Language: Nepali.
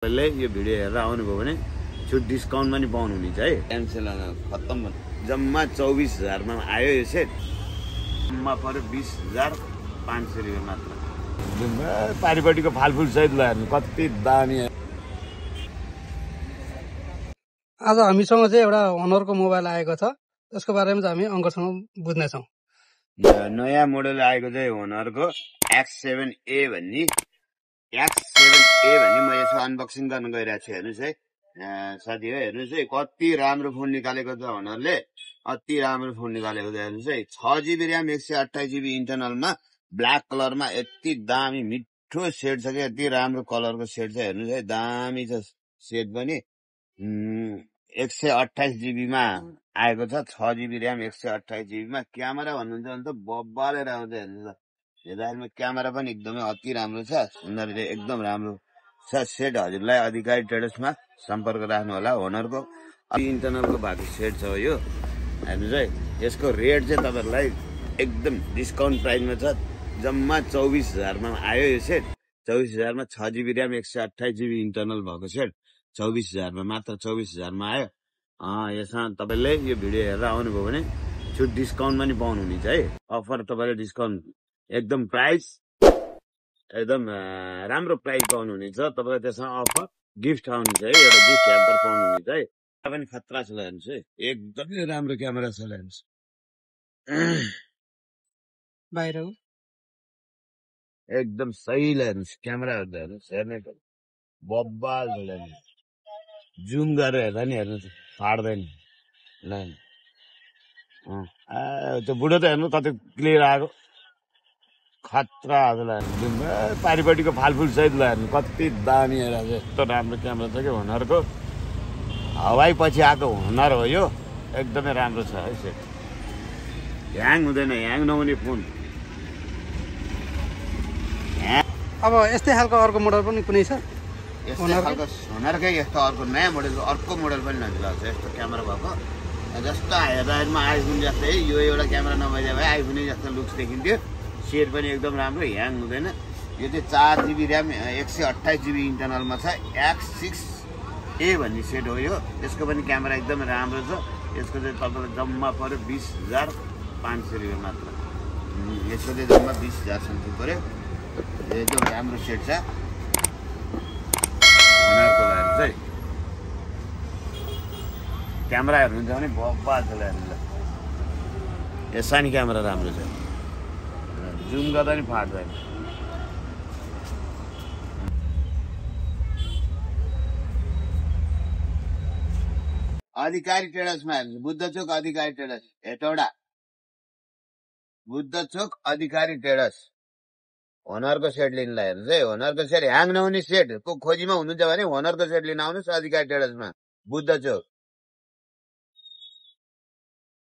पहिले यो भिडियो हेरेर आउनुभयो भने छुट डिस्काउन्टमा नि पाउनुहुनेछ है। क्यान्सेल खत्तम जम्मा 24,000 मा आयो यो सेट। जम्मा पर्यो 20,500 रुपियाँ मात्र। पारिपट्टिको फालफुल सहित हेर्नु कति दामी। आज हामीसँग चाहिँ एउटा होनरको मोबाइल आएको छ, त्यसको बारेमा चाहिँ हामी अङ्कसँग बुझ्नेछौँ। नयाँ मोडल आएको चाहिँ होनरको X7A भन्ने म यसो अनबक्सिङ गर्न गइरहेको छु। हेर्नुहोस् है साथी हो, हेर्नुहोस् है कति राम्रो फोन निकालेको छ होनरले। अति राम्रो फोन निकालेको छ। हेर्नुहोस् है 6GB ऱ्याम 128GB इन्टरनलमा ब्ल्याक कलरमा यति दामी मिठो सेट छ कि यति राम्रो कलरको सेट छ। हेर्नुहोस् है दामी छ सेट पनि। 128GB मा आएको छ। 6GB ऱ्याम 128GB मा। क्यामेरा भन्नुहुन्छ भने त बब्बालेर आउँछ। हेर्नुहोस् हेर्दाखेरिमा क्यामेरा पनि एकदमै अति राम्रो छ। उनीहरूले एकदम राम्रो छ सेट। हजुरलाई अधिकारी ट्रेडर्समा सम्पर्क राख्नु होला। होनरको इन्टरनलको भएको सेट छ यो। हेर्नुहोस् है यसको रेट चाहिँ तपाईँहरूलाई एकदम डिस्काउन्ट प्राइसमा छ। जम्मा 24,000 मा आयो यो सेट। 24,000 मा 6GB ऱ्याम 128GB इन्टरनल भएको सेट 24,000 मा मात्र 24,000 मा आयो। यसमा तपाईँले यो भिडियो हेरेर आउनुभयो भने छुट डिस्काउन्टमा नि पाउनुहुनेछ है। अफर तपाईँले डिस्काउन्ट एकदम प्राइस एकदम राम्रो प्राइस पाउनुहुनेछ। तपाईँले त्यसमा अफर गिफ्ट आउनुहुन्छ है। एउटा गिफ्ट ह्याम्पर पाउनुहुनेछ है। पनि खतरा छ हेर्नुहोस् है एकदमै राम्रो क्यामेरा छ हेर्नुहोस्। बाहिर एकदम सही हेर्नुहोस् क्यामेरा हेर्नुहोस्। हेर्ने बब्बाल जुम गरेर हेर्दा नि हेर्नुहोस् फाट्दैन। ल त्यो बुढो त हेर्नु कति क्लियर आएको खतरा हजुरलाई। पारिपट्टिको फालफुल सहित हेर्नु कति दामी हेरेर यस्तो राम्रो क्यामेरा छ कि होनरको। हवाई पछि आएको होनर हो यो। एकदमै राम्रो छ है सेट। ह्याङ हुँदैन, ह्याङ नहुने फोन। अब यस्तै खालको अर्को मोडल पनि कुनै छ? होनरकै यस्तो अर्को नयाँ मोडलको अर्को मोडल पनि लाग्छ यस्तो क्यामेरा भएको। जस्तो हेर्दाखेरिमा आइफोन जस्तै यो एउटा क्यामेरा नभइदियो भए आइफोनै जस्तो लुक्स देखिन्थ्यो। सेट पनि एकदम राम्रो, ह्याङ हुँदैन। यो चाहिँ 4GB ऱ्याम 128GB इन्टरनलमा छ। X6A भन्ने सेट हो यो। यसको पनि क्यामेरा एकदमै राम्रो छ। यसको चाहिँ तपाईँलाई जम्मा पर्यो 20,500 रुपियाँ मात्र। यसको चाहिँ जम्मा 20,000 समथिङ पर्यो। एकदम राम्रो सेट छ होनरको भएर चाहिँ। क्यामेरा हेर्नुहुन्छ भने बब्बाल छ हेर्नुहोस्। यसमा नि क्यामेरा राम्रो छ, जुम गर्दा नि फाट्दैन। अधिकारी ट्रेडर्समा हेर्नुहोस्। बुद्ध चोक अधिकारी ट्रेडर्स हेटौडा। बुद्ध चोक अधिकारी ट्रेडर्स होनरको सेट लिनलाई हेर्नुहोस् है। होनरको सेट ह्याङ नहुने सेट को खोजीमा हुनुहुन्छ भने होनरको सेट लिन आउनुहोस् अधिकारी ट्रेडर्समा बुद्ध चोक।